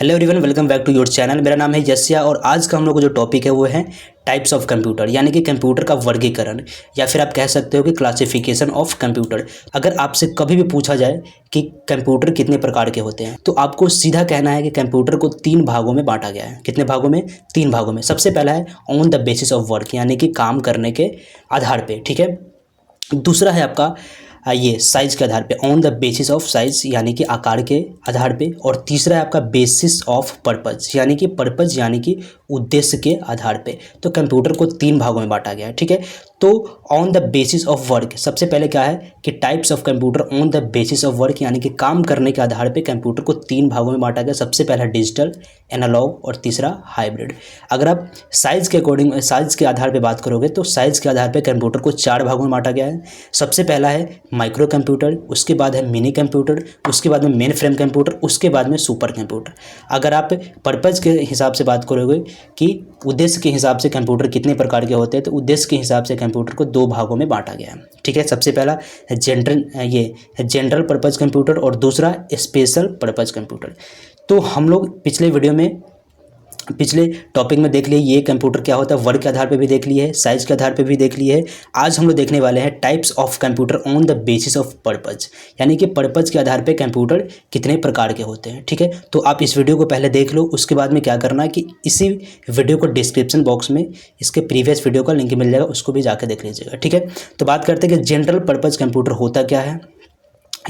Hello everyone, welcome back to your channel. मेरा नाम है यस्या और आज का हम लोग का जो टॉपिक है वो है टाइप्स ऑफ कंप्यूटर, यानी कि कंप्यूटर का वर्गीकरण या फिर आप कह सकते हो कि क्लासिफिकेशन ऑफ कंप्यूटर। अगर आपसे कभी भी पूछा जाए कि कंप्यूटर कितने प्रकार के होते हैं तो आपको सीधा कहना है कि कंप्यूटर को 3 भागों में बांटा गया है। कितने भागों में? 3 भागों में। सबसे पहला है on the basis of work, यानी कि काम करने के आधार पे, ठीक है। दूसरा है आपका ये साइज़ के आधार पे, on the basis of size, यानी कि आकार के आधार पे। और तीसरा है आपका बेसिस ऑफ पर्पज़, यानी कि पर्पज़ यानी कि उद्देश्य के आधार पे। तो कंप्यूटर को 3 भागों में बांटा गया है, ठीक है। तो on the basis of work, सबसे पहले क्या है कि types of computer on the basis of work, यानी कि काम करने के आधार पे कंप्यूटर को 3 भागों में बांटा गया। सबसे पहला डिजिटल, एनालॉग और तीसरा हाइब्रिड। अगर आप साइज़ के अकॉर्डिंग, साइज़ के आधार पे बात करोगे तो साइज़ के आधार पे कंप्यूटर को 4 भागों में बांटा गया है। सबसे पहला है माइक्रो कंप्यूटर, उसके बाद है मिनी कंप्यूटर, उसके बाद में मेन फ्रेम कंप्यूटर, उसके बाद में सुपर कंप्यूटर। अगर आप पर्पज़ के हिसाब से बात करोगे कि उद्देश्य के हिसाब से कंप्यूटर कितने प्रकार के होते हैं, तो उद्देश्य के हिसाब से कंप्यूटर को 2 भागों में बांटा गया है, ठीक है। सबसे पहला जनरल पर्पज़ कंप्यूटर और दूसरा स्पेशल पर्पज़ कंप्यूटर। तो हम लोग पिछले टॉपिक में देख लिए ये कंप्यूटर क्या होता है, वर्क के आधार पे भी देख लिए है, साइज के आधार पे भी देख लिए है। आज हम लोग देखने वाले हैं types of computer on the basis of purpose, यानी कि पर्पज़ के आधार पे कंप्यूटर कितने प्रकार के होते हैं, ठीक है। तो आप इस वीडियो को पहले देख लो, उसके बाद में क्या करना है कि इसी वीडियो को डिस्क्रिप्शन बॉक्स में इसके प्रीवियस वीडियो का लिंक मिल जाएगा, उसको भी जाकर देख लीजिएगा, ठीक है। तो बात करते हैं कि जनरल पर्पज़ कंप्यूटर होता क्या है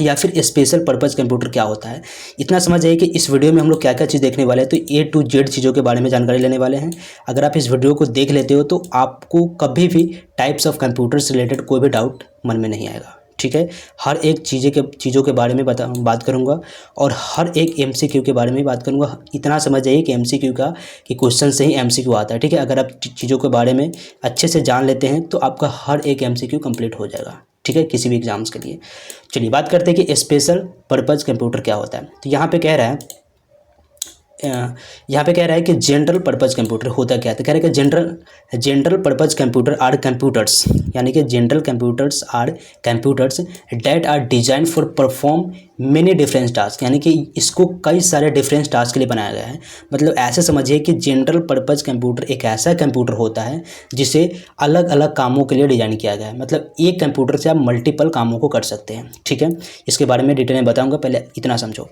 या फिर स्पेशल पर्पज़ कंप्यूटर क्या होता है। इतना समझ आइए कि इस वीडियो में हम लोग क्या क्या चीज़ देखने वाले हैं, तो A to Z चीज़ों के बारे में जानकारी लेने वाले हैं। अगर आप इस वीडियो को देख लेते हो तो आपको कभी भी टाइप्स ऑफ कंप्यूटर से रिलेटेड कोई भी डाउट मन में नहीं आएगा, ठीक है। हर एक चीज़ों के बारे में बात करूँगा और हर एक MCQ के बारे में बात करूँगा। इतना समझ जाइए कि MCQ का कि क्वेश्चन से ही MCQ आता है, ठीक है। अगर आप चीज़ों के बारे में अच्छे से जान लेते हैं तो आपका हर एक MCQ कंप्लीट हो जाएगा, ठीक है, किसी भी एग्जाम्स के लिए। चलिए बात करते हैं कि स्पेशल पर्पज़ कंप्यूटर क्या होता है। तो यहाँ पे कह रहा है कि जनरल पर्पज़ कंप्यूटर होता क्या है। तो कह रहा है कि general purpose computer are computers, यानी कि general computers are computers that are design for perform many different task, यानी कि इसको कई सारे डिफरेंट टास्क के लिए बनाया गया है। मतलब ऐसे समझिए कि जनरल पर्पज़ कंप्यूटर एक ऐसा कंप्यूटर होता है जिसे अलग अलग कामों के लिए डिज़ाइन किया गया है। मतलब एक कंप्यूटर से आप मल्टीपल कामों को कर सकते हैं, ठीक है। इसके बारे में डिटेल में बताऊंगा, पहले इतना समझो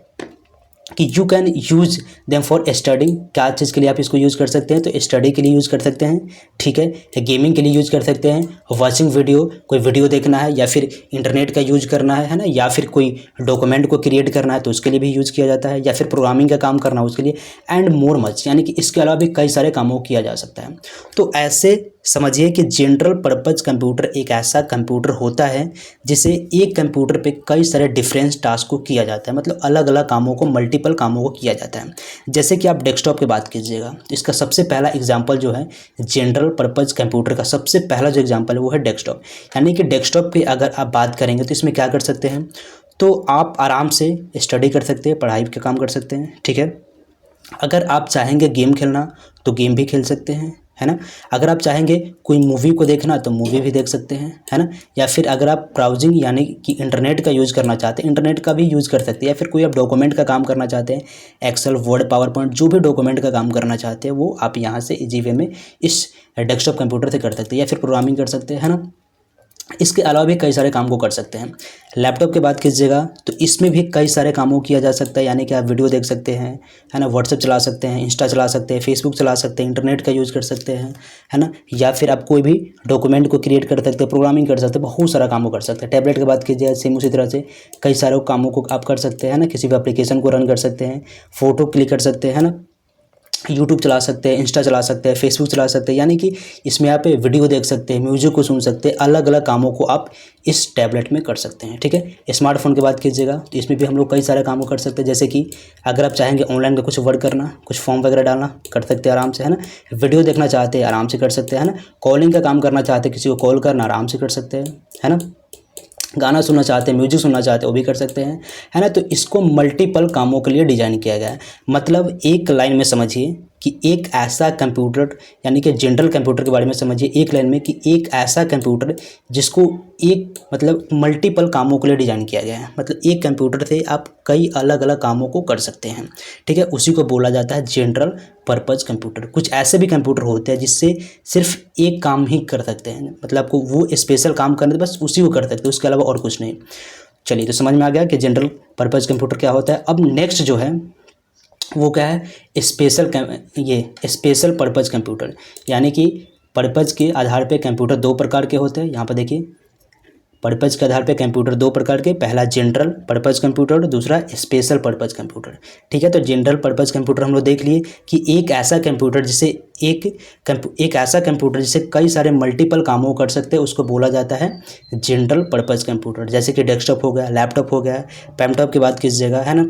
कि you can use them for studying. क्या चीज़ के लिए आप इसको यूज़ कर सकते हैं, तो स्टडी के लिए यूज़ कर सकते हैं, ठीक है। गेमिंग के लिए यूज़ कर सकते हैं, वॉचिंग वीडियो, कोई वीडियो देखना है या फिर इंटरनेट का यूज़ करना है ना, या फिर कोई डॉक्यूमेंट को क्रिएट करना है तो उसके लिए भी यूज़ किया जाता है, या फिर प्रोग्रामिंग का काम करना है उसके लिए, एंड मोर मच, यानी कि इसके अलावा भी कई सारे कामों को किया जा सकता है। तो ऐसे समझिए कि जनरल पर्पज़ कंप्यूटर एक ऐसा कंप्यूटर होता है जिसे एक कंप्यूटर पे कई सारे डिफरेंट टास्क को किया जाता है। मतलब अलग अलग कामों को, मल्टीपल कामों को किया जाता है। जैसे कि आप डेस्कटॉप की बात कीजिएगा तो इसका सबसे पहला एग्जांपल जो है जनरल पर्पज़ कंप्यूटर का, सबसे पहला जो एग्जांपल है वो है डेस्कटॉप। यानी कि डेस्कटॉप की अगर आप बात करेंगे तो इसमें क्या कर सकते हैं, तो आप आराम से स्टडी कर सकते हैं, पढ़ाई का काम कर सकते हैं, ठीक है। अगर आप चाहेंगे गेम खेलना तो गेम भी खेल सकते हैं, है ना। अगर आप चाहेंगे कोई मूवी को देखना तो मूवी भी देख सकते हैं, है ना। या फिर अगर आप ब्राउजिंग यानी कि इंटरनेट का यूज़ करना चाहते हैं, इंटरनेट का भी यूज़ कर सकते हैं। या फिर कोई आप डॉक्यूमेंट का काम करना चाहते हैं, एक्सेल, वर्ड, पावर पॉइंट, जो भी डॉक्यूमेंट का काम करना चाहते हैं वो आप यहाँ से इजी वे में इस डेस्कटॉप कंप्यूटर से कर सकते हैं, या फिर प्रोग्रामिंग कर सकते हैं, है ना। इसके अलावा भी कई सारे काम को कर सकते हैं। लैपटॉप की बात कीजिएगा तो इसमें भी कई सारे कामों किया जा सकता है, यानी कि आप वीडियो देख सकते हैं, है ना, व्हाट्सएप चला सकते हैं, इंस्टा चला सकते हैं, फेसबुक चला सकते हैं, इंटरनेट का यूज़ कर सकते हैं, है ना। या फिर आप कोई भी डॉक्यूमेंट को क्रिएट कर सकते हैं, प्रोग्रामिंग कर सकते हैं, बहुत सारा कामों कर सकते हैं। टैबलेट की बात कीजिए सेम उसी तरह से कई सारे कामों को आप कर सकते हैं ना। किसी भी एप्लीकेशन को रन कर सकते हैं, फ़ोटो क्लिक कर सकते हैं, है ना, यूट्यूब चला सकते हैं, इंस्टा चला सकते हैं, फेसबुक चला सकते हैं, यानी कि इसमें आप वीडियो देख सकते हैं, म्यूजिक को सुन सकते हैं। अलग अलग कामों को आप इस टैबलेट में कर सकते हैं, ठीक है। स्मार्टफोन की बात कीजिएगा तो इसमें भी हम लोग कई सारे कामों कर सकते हैं। जैसे कि अगर आप चाहेंगे ऑनलाइन का कुछ वर्क करना, कुछ फॉर्म वगैरह डालना, कर सकते हैं आराम से, है ना। वीडियो देखना चाहते हैं आराम से कर सकते हैं, है ना। कॉलिंग का काम करना चाहते हैं, किसी को कॉल करना आराम से कर सकते हैं, है ना। गाना सुनना चाहते हैं, म्यूजिक सुनना चाहते हैं, वो भी कर सकते हैं, है ना। तो इसको मल्टीपल कामों के लिए डिज़ाइन किया गया है। मतलब एक लाइन में समझिए कि एक ऐसा कंप्यूटर, यानी कि जनरल कंप्यूटर के बारे में समझिए एक लाइन में, कि एक ऐसा कंप्यूटर जिसको एक मतलब मल्टीपल कामों के लिए डिज़ाइन किया गया है, मतलब एक कंप्यूटर से आप कई अलग अलग कामों को कर सकते हैं, ठीक है, उसी को बोला जाता है जनरल पर्पज़ कंप्यूटर। कुछ ऐसे भी कंप्यूटर होते हैं जिससे सिर्फ एक काम ही कर सकते हैं, मतलब आपको वो स्पेशल काम करना है बस उसी को कर सकते हैं, उसके अलावा और कुछ नहीं। चलिए, तो समझ में आ गया कि जनरल पर्पज़ कंप्यूटर क्या होता है। अब नेक्स्ट जो है वो क्या है, स्पेशल पर्पज़ कंप्यूटर, यानी कि पर्पज़ के आधार पे कंप्यूटर दो प्रकार के होते हैं। यहाँ पर देखिए, पर्पज़ के आधार पे कंप्यूटर दो प्रकार के, पहला जनरल पर्पज़ कंप्यूटर, दूसरा स्पेशल पर्पज़ कंप्यूटर, ठीक है। तो जनरल पर्पज़ कंप्यूटर हम लोग देख लिए कि एक ऐसा कंप्यूटर जिसे एक ऐसा कंप्यूटर जिसे कई सारे मल्टीपल कामों कर सकते हैं, उसको बोला जाता है जनरल पर्पज़ कंप्यूटर। जैसे कि डेस्कटॉप हो गया, लैपटॉप हो गया, पैमटॉप की बात कीजिएगा, है ना,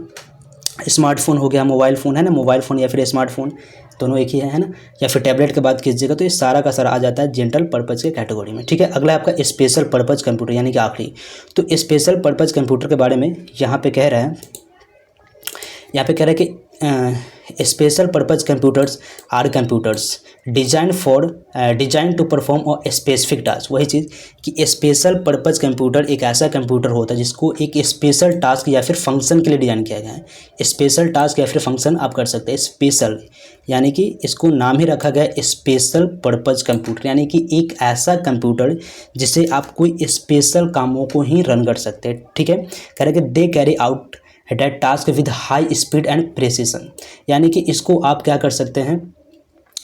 स्मार्टफोन हो गया, मोबाइल फ़ोन है ना, मोबाइल फ़ोन या फिर स्मार्टफोन दोनों एक ही है ना, या फिर टैबलेट की बात कीजिएगा, तो ये सारा का सारा आ जाता है जनरल पर्पज़ के कैटेगरी में, ठीक है। अगला है आपका स्पेशल पर्पज़ कंप्यूटर, यानी कि आखिरी। तो स्पेशल पर्पज़ कंप्यूटर के बारे में यहाँ पे कह रहा है कि special purpose computers are computers design to perform a specific task. वही चीज़ कि स्पेशल पर्पज़ कंप्यूटर एक ऐसा कंप्यूटर होता है जिसको एक स्पेशल टास्क या फिर फंक्शन के लिए डिज़ाइन किया गया है। स्पेशल टास्क या फिर फंक्शन आप कर सकते हैं, स्पेशल यानी कि इसको नाम ही रखा गया है स्पेशल पर्पज़ कंप्यूटर, यानी कि एक ऐसा कंप्यूटर जिसे आप कोई स्पेशल कामों को ही रन कर सकते हैं, ठीक है। कह रहे कि they carry out that task with high speed and precision, यानी कि इसको आप क्या कर सकते हैं,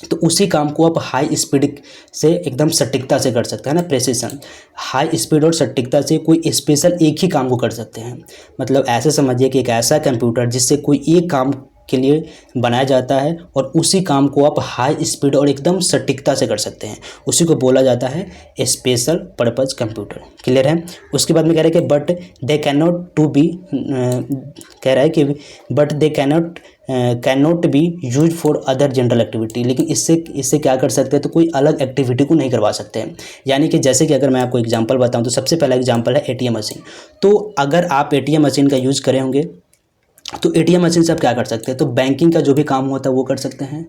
तो उसी काम को आप हाई स्पीड से एकदम सटीकता से कर सकते हैं ना, प्रेसिशन, हाई स्पीड और सटीकता से कोई स्पेशल एक ही काम को कर सकते हैं। मतलब ऐसे समझिए कि एक ऐसा कंप्यूटर जिससे कोई एक काम के लिए बनाया जाता है और उसी काम को आप हाई स्पीड और एकदम सटीकता से कर सकते हैं, उसी को बोला जाता है स्पेशल पर्पज़ कंप्यूटर। क्लियर है। उसके बाद में कह रहे हैं कि but they can not be use for other general activity, लेकिन इससे क्या कर सकते हैं, तो कोई अलग एक्टिविटी को नहीं करवा सकते हैं। यानी कि जैसे कि अगर मैं आपको एग्जांपल बताऊं तो सबसे पहला एग्जांपल है एटीएम मशीन। तो अगर आप एटीएम मशीन का यूज़ करे होंगे तो एटीएम मशीन से आप क्या कर सकते हैं, तो बैंकिंग का जो भी काम होता है वो कर सकते हैं,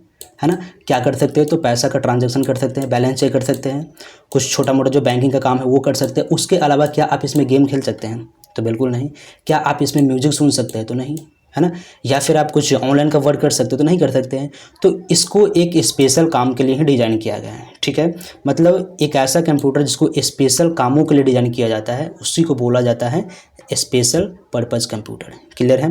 है ना। क्या कर सकते हैं, तो पैसा का ट्रांजैक्शन कर सकते हैं, बैलेंस चेक कर सकते हैं, कुछ छोटा मोटा जो बैंकिंग का काम है वो कर सकते हैं। उसके अलावा क्या आप इसमें गेम खेल सकते हैं, तो बिल्कुल नहीं। क्या आप इसमें म्यूजिक सुन सकते हैं, तो नहीं, है ना। या फिर आप कुछ ऑनलाइन का वर्क कर सकते हो, तो नहीं कर सकते हैं। तो इसको एक स्पेशल काम के लिए ही डिज़ाइन किया गया है, ठीक है। मतलब एक ऐसा कंप्यूटर जिसको स्पेशल कामों के लिए डिज़ाइन किया जाता है उसी को बोला जाता है स्पेशल पर्पज़ कंप्यूटर। क्लियर है।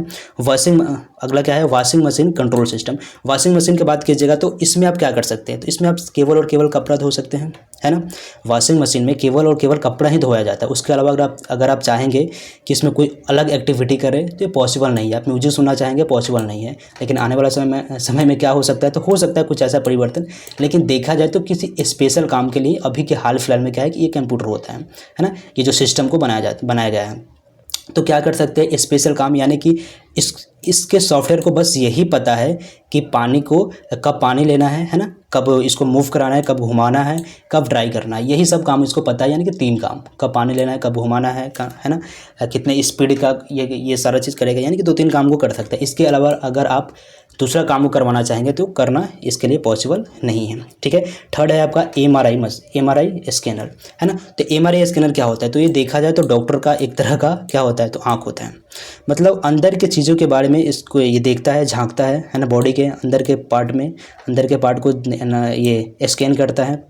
अगला क्या है, washing machine control system. Washing machine की बात कीजिएगा तो इसमें आप क्या कर सकते हैं, तो इसमें आप केवल और केवल कपड़ा धो सकते हैं, है ना। वॉशिंग मशीन में केवल और केवल कपड़ा ही धोया जाता है। उसके अलावा अगर आप चाहेंगे कि इसमें कोई अलग एक्टिविटी करें तो ये पॉसिबल नहीं है। आप म्यूजिक सुनना चाहेंगे, पॉसिबल नहीं है। लेकिन आने वाला समय में क्या हो सकता है, तो हो सकता है कुछ ऐसा परिवर्तन। लेकिन देखा जाए तो किसी स्पेशल काम के लिए अभी के हाल फिलहाल में क्या है कि ये कंप्यूटर होता है ना, ये जो सिस्टम को बनाया गया है। तो क्या कर सकते हैं स्पेशल काम, यानी कि इसके सॉफ्टवेयर को बस यही पता है कि पानी को कब पानी लेना है ना, कब इसको मूव कराना है, कब घुमाना है, कब ड्राई करना है, यही सब काम इसको पता है। यानी कि 3 काम, कब पानी लेना है, कब घुमाना है ना, कितने स्पीड का, ये सारा चीज़ करेगा। यानी कि 2-3 काम को कर सकता है। इसके अलावा अगर आप दूसरा काम को करवाना चाहेंगे तो करना इसके लिए पॉसिबल नहीं है, ठीक है। थर्ड है आपका एमआरआई स्कैनर, है ना। तो एमआरआई स्कैनर क्या होता है, तो ये देखा जाए तो डॉक्टर का एक तरह का क्या होता है, तो आँख होता है। मतलब अंदर के चीज़ों के बारे में इसको ये देखता है, झांकता है ना, बॉडी के अंदर के पार्ट को ये स्कैन करता है।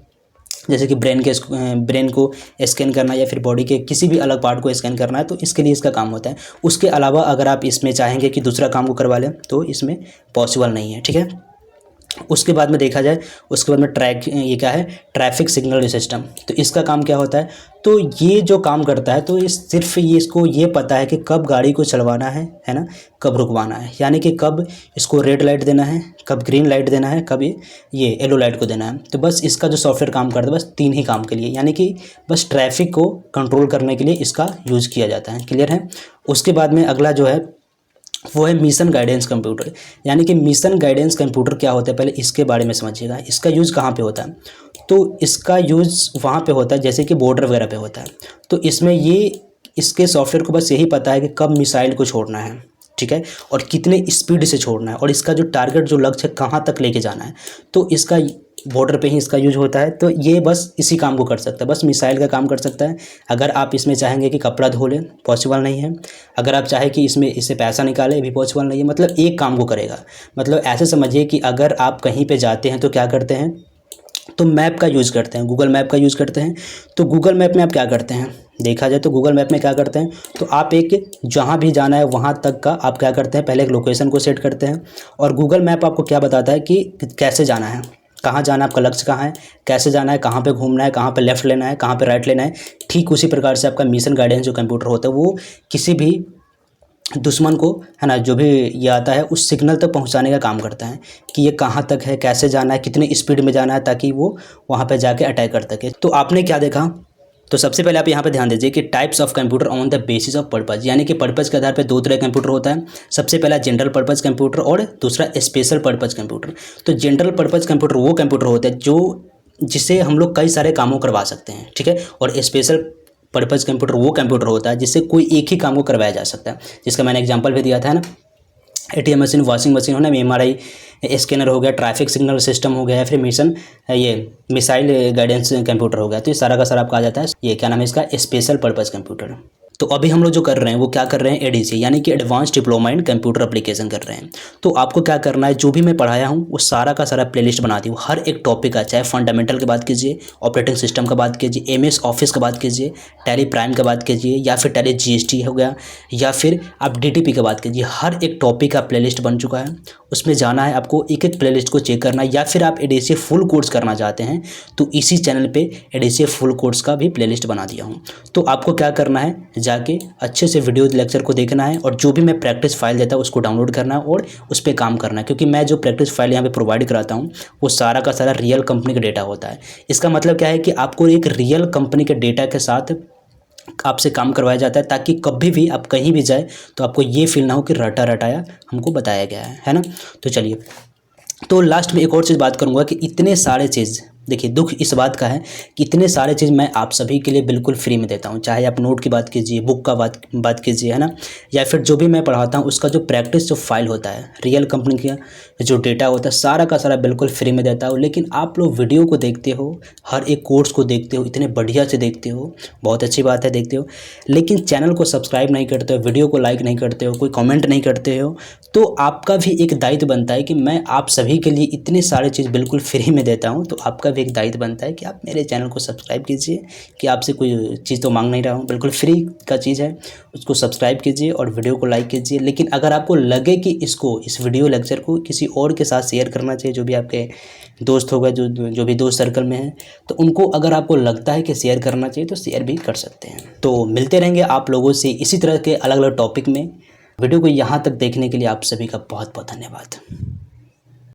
जैसे कि ब्रेन को स्कैन करना या फिर बॉडी के किसी भी अलग पार्ट को स्कैन करना है, तो इसके लिए इसका काम होता है। उसके अलावा अगर आप इसमें चाहेंगे कि दूसरा काम को करवा लें तो इसमें पॉसिबल नहीं है, ठीक है। उसके बाद में देखा जाए, उसके बाद में ये क्या है, ट्रैफिक सिग्नल सिस्टम। तो इसका काम क्या होता है, तो ये जो काम करता है तो सिर्फ इसको ये पता है कि कब गाड़ी को चलवाना है ना, कब रुकवाना है। यानी कि कब इसको रेड लाइट देना है, कब ग्रीन लाइट देना है, कब ये येलो लाइट को देना है। तो बस इसका जो सॉफ्टवेयर काम करता है बस 3 ही काम के लिए, यानी कि बस ट्रैफिक को कंट्रोल करने के लिए इसका यूज़ किया जाता है। क्लियर है। उसके बाद में अगला जो है वो है मिशन गाइडेंस कंप्यूटर। यानी कि मिशन गाइडेंस कंप्यूटर क्या होता है, पहले इसके बारे में समझिएगा। इसका यूज़ कहाँ पे होता है, तो इसका यूज़ वहाँ पे होता है जैसे कि बॉर्डर वगैरह पे होता है। तो इसमें इसके सॉफ्टवेयर को बस यही पता है कि कब मिसाइल को छोड़ना है, ठीक है, और कितने स्पीड से छोड़ना है, और इसका जो टारगेट जो लक्ष्य है कहाँ तक लेके जाना है, तो इसका बॉर्डर पे ही इसका यूज होता है। तो ये बस इसी काम को कर सकता है, बस मिसाइल का काम कर सकता है। अगर आप इसमें चाहेंगे कि कपड़ा धो लें, पॉसिबल नहीं है। अगर आप चाहें कि इससे पैसा निकालें, भी पॉसिबल नहीं है। मतलब एक काम को करेगा। मतलब ऐसे समझिए कि अगर आप कहीं पे जाते हैं तो क्या करते हैं, तो मैप का यूज़ करते हैं, गूगल मैप का यूज़ करते हैं। तो गूगल मैप में आप क्या करते हैं, देखा जाए तो गूगल मैप में क्या करते हैं, तो आप एक जहाँ भी जाना है वहाँ तक का आप क्या करते हैं, पहले एक लोकेशन को सेट करते हैं। और गूगल मैप आपको क्या बताता है कि कैसे जाना है, कहाँ जाना है, आपका लक्ष्य कहाँ है, कैसे जाना है, कहाँ पे घूमना है, कहाँ पे लेफ़्ट लेना है, कहाँ पे राइट लेना है। ठीक उसी प्रकार से आपका मिशन गाइडेंस जो कंप्यूटर होता है वो किसी भी दुश्मन को, है ना, जो भी ये आता है उस सिग्नल तक पहुंचाने का काम करता है कि ये कहाँ तक है, कैसे जाना है, कितनी स्पीड में जाना है, ताकि वो वहाँ पे जाके अटैक कर सके। तो आपने क्या देखा, तो सबसे पहले आप यहाँ पे ध्यान दीजिए कि types of computer on the basis of purpose, यानी कि पर्पज़ के आधार पे दो तरह का कंप्यूटर होता है। सबसे पहला जनरल पर्पज़ कंप्यूटर और दूसरा स्पेशल पर्पज़ कंप्यूटर। तो जनरल पर्पज़ कंप्यूटर वो कंप्यूटर होता है जो जिससे हम लोग कई सारे कामों करवा सकते हैं, ठीक है। और स्पेशल पर्पज़ कंप्यूटर वो कंप्यूटर होता है जिससे कोई एक ही काम को करवाया जा सकता है, जिसका मैंने एग्जांपल भी दिया था ना, एटीएम मशीन, वॉशिंग मशीन हो ना, एमआरआई स्कैनर हो गया, ट्रैफिक सिग्नल सिस्टम हो गया, या फिर ये मिसाइल गाइडेंस कंप्यूटर हो गया। तो ये सारा का सारा आपका आ जाता है, ये क्या नाम है इसका, स्पेशल पर्पज़ कंप्यूटर। तो अभी हम लोग जो कर रहे हैं वो क्या कर रहे हैं, एडीसी यानी कि advance diploma in computer application कर रहे हैं। तो आपको क्या करना है, जो भी मैं पढ़ाया हूँ वो सारा का सारा प्लेलिस्ट बना दी हूँ, हर एक टॉपिक का, चाहे फंडामेंटल की बात कीजिए, ऑपरेटिंग सिस्टम का बात कीजिए, एमएस ऑफिस का बात कीजिए, टैली प्राइम का बात कीजिए, या फिर टैली जीएसटी हो गया, या फिर आप डीटीपी का बात कीजिए। हर एक टॉपिक का प्लेलिस्ट बन चुका है, उसमें जाना है आपको, एक एक प्लेलिस्ट को चेक करना है। या फिर आप एडीसी फुल कोर्स करना चाहते हैं तो इसी चैनल पे एडीसी फुल कोर्स का भी प्लेलिस्ट बना दिया हूँ। तो आपको क्या करना है, जाके अच्छे से वीडियो लेक्चर को देखना है, और जो भी मैं प्रैक्टिस फाइल देता हूँ उसको डाउनलोड करना है और उस पर काम करना है। क्योंकि मैं जो प्रैक्टिस फाइल यहाँ पे प्रोवाइड कराता हूँ वो सारा का सारा रियल कंपनी का डेटा होता है। इसका मतलब क्या है कि आपको एक रियल कंपनी के डेटा के साथ आपसे काम करवाया जाता है, ताकि कभी भी आप कहीं भी जाए तो आपको ये फील ना हो कि रटा रटाया हमको बताया गया है ना। तो चलिए, तो लास्ट में एक और चीज़ बात करूँगा कि इतने सारे चीज़, देखिए दुख इस बात का है कि इतने सारे चीज़ मैं आप सभी के लिए बिल्कुल फ्री में देता हूँ। चाहे आप नोट की बात कीजिए, बुक का बात कीजिए, है ना, या फिर जो भी मैं पढ़ाता हूँ उसका जो प्रैक्टिस जो फाइल होता है, रियल कंपनी का जो डेटा होता है, सारा का सारा बिल्कुल फ्री में देता हूँ। लेकिन आप लोग वीडियो को देखते हो, हर एक कोर्स को देखते हो, इतने बढ़िया से देखते हो, बहुत अच्छी बात है, देखते हो, लेकिन चैनल को सब्सक्राइब नहीं करते हो, वीडियो को लाइक नहीं करते हो, कोई कॉमेंट नहीं करते हो। तो आपका भी एक दायित्व बनता है कि मैं आप सभी के लिए इतने सारे चीज़ बिल्कुल फ्री में देता हूँ, तो आपका भी एक दायित्व बनता है कि आप मेरे चैनल को सब्सक्राइब कीजिए। कि आपसे कोई चीज़ तो मांग नहीं रहा हूँ, बिल्कुल फ्री का चीज़ है, उसको सब्सक्राइब कीजिए और वीडियो को लाइक कीजिए। लेकिन अगर आपको लगे कि इस वीडियो लेक्चर को किसी और के साथ शेयर करना चाहिए, जो भी आपके दोस्त होगा, जो भी दोस्त सर्कल में है, तो उनको अगर आपको लगता है कि शेयर करना चाहिए तो शेयर भी कर सकते हैं। तो मिलते रहेंगे आप लोगों से इसी तरह के अलग अलग टॉपिक में। वीडियो को यहाँ तक देखने के लिए आप सभी का बहुत बहुत धन्यवाद।